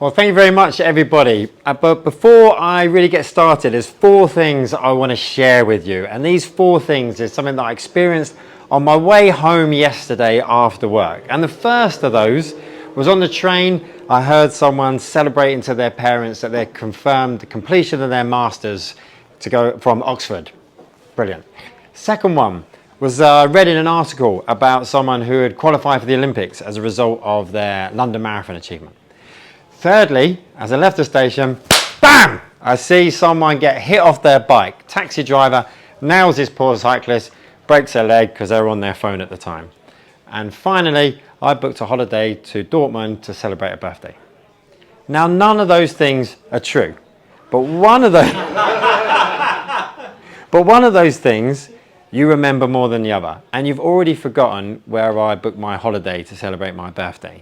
Well, thank you very much, everybody. But before I really get started, there's 4 things I want to share with you. And these 4 things is something that I experienced on my way home yesterday after work. And the first of those was on the train. I heard someone celebrating to their parents that they confirmed the completion of their masters to go from Oxford. Brilliant. Second one was read in an article about someone who had qualified for the Olympics as a result of their London Marathon achievement. Thirdly, as I left the station, bam! I see someone get hit off their bike. Taxi driver nails this poor cyclist, breaks their leg because they were on their phone at the time. And finally, I booked a holiday to Dortmund to celebrate a birthday. Now, none of those things are true, but one of those things you remember more than the other, and you've already forgotten where I booked my holiday to celebrate my birthday.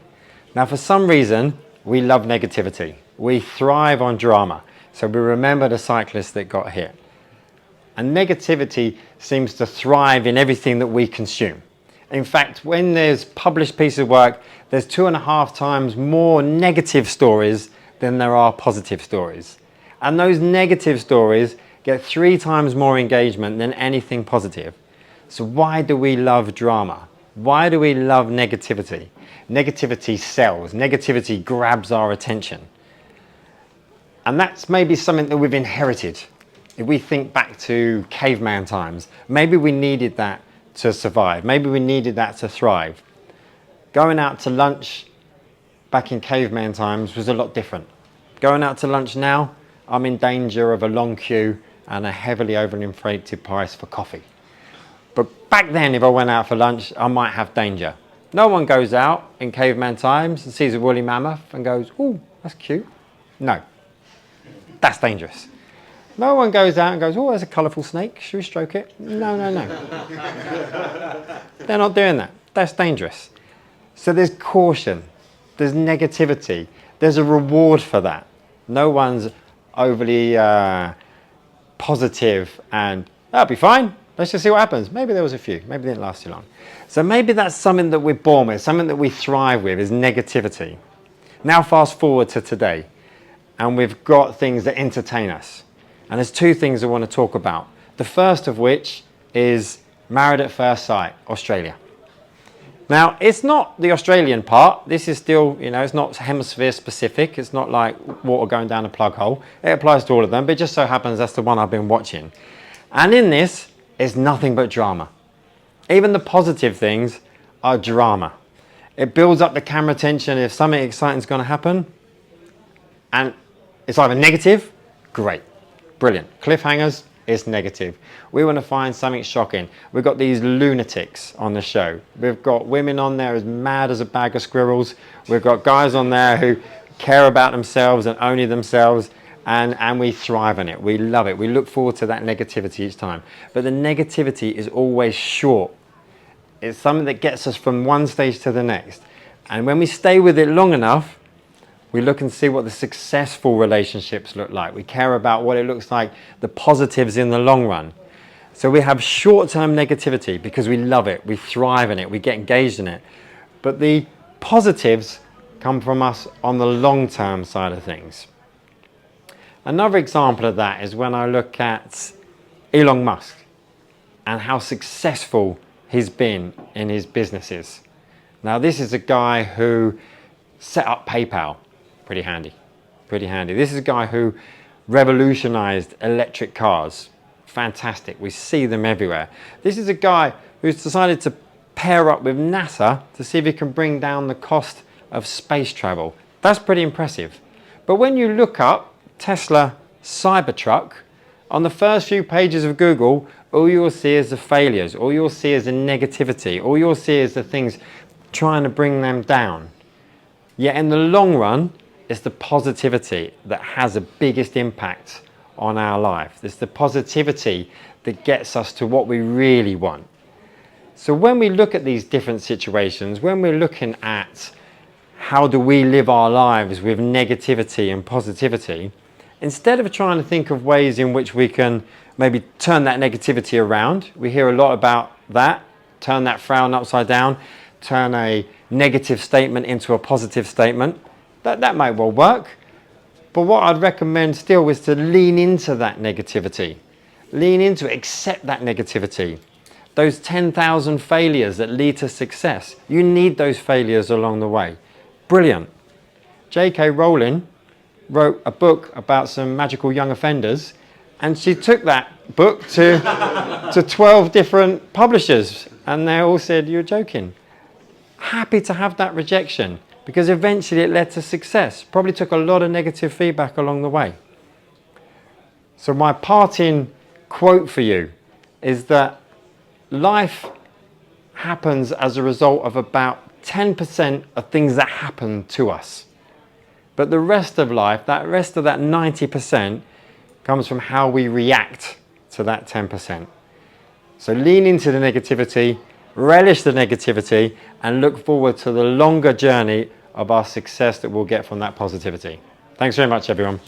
Now, for some reason, we love negativity. We thrive on drama. So we remember the cyclist that got hit. And negativity seems to thrive in everything that we consume. In fact, when there's published pieces of work, there's 2.5 times more negative stories than there are positive stories. And those negative stories get 3 times more engagement than anything positive. So why do we love drama? Why do we love negativity? Negativity sells. Negativity grabs our attention. And that's maybe something that we've inherited. If we think back to caveman times, maybe we needed that to survive. Maybe we needed that to thrive. Going out to lunch back in caveman times was a lot different. Going out to lunch now, I'm in danger of a long queue and a heavily overinflated price for coffee. But back then, if I went out for lunch, I might have danger. No one goes out in caveman times and sees a woolly mammoth and goes, "Ooh, that's cute." No, that's dangerous. No one goes out and goes, "Oh, there's a colourful snake. Should we stroke it?" No. They're not doing that. That's dangerous. So there's caution. There's negativity. There's a reward for that. No one's overly positive and that'll be fine. Let's just see what happens. Maybe there was a few. Maybe it didn't last too long. So maybe that's something that we're born with, something that we thrive with is negativity. Now fast forward to today, and we've got things that entertain us. And there's 2 things I want to talk about. The first of which is Married at First Sight, Australia. Now, it's not the Australian part. This is still, it's not hemisphere specific. It's not like water going down a plug hole. It applies to all of them, but it just so happens that's the one I've been watching. And in this, it's nothing but drama. Even the positive things are drama. It builds up the camera tension if something exciting is going to happen. And it's either negative, great, brilliant. Cliffhangers, it's negative. We want to find something shocking. We've got these lunatics on the show. We've got women on there as mad as a bag of squirrels. We've got guys on there who care about themselves and only themselves. And we thrive on it. We love it. We look forward to that negativity each time. But the negativity is always short. It's something that gets us from one stage to the next. And when we stay with it long enough, we look and see what the successful relationships look like. We care about what it looks like, the positives in the long run. So we have short-term negativity because we love it. We thrive in it. We get engaged in it. But the positives come from us on the long-term side of things. Another example of that is when I look at Elon Musk and how successful he's been in his businesses. Now, this is a guy who set up PayPal. Pretty handy. This is a guy who revolutionized electric cars. Fantastic. We see them everywhere. This is a guy who's decided to pair up with NASA to see if he can bring down the cost of space travel. That's pretty impressive. But when you look up Tesla Cybertruck, on the first few pages of Google, all you'll see is the failures, all you'll see is the negativity, all you'll see is the things trying to bring them down. Yet in the long run, it's the positivity that has the biggest impact on our life. It's the positivity that gets us to what we really want. So when we look at these different situations, when we're looking at how do we live our lives with negativity and positivity, instead of trying to think of ways in which we can maybe turn that negativity around, we hear a lot about that, turn that frown upside down, turn a negative statement into a positive statement. That might well work. But what I'd recommend still is to lean into that negativity. Lean into it, accept that negativity. Those 10,000 failures that lead to success. You need those failures along the way. Brilliant. J.K. Rowling wrote a book about some magical young offenders, and she took that book to 12 different publishers, and they all said, "You're joking." Happy to have that rejection, because eventually it led to success. Probably took a lot of negative feedback along the way. So my parting quote for you is that life happens as a result of about 10% of things that happen to us. But the rest of life, that rest of that 90% comes from how we react to that 10%. So lean into the negativity, relish the negativity, and look forward to the longer journey of our success that we'll get from that positivity. Thanks very much, everyone.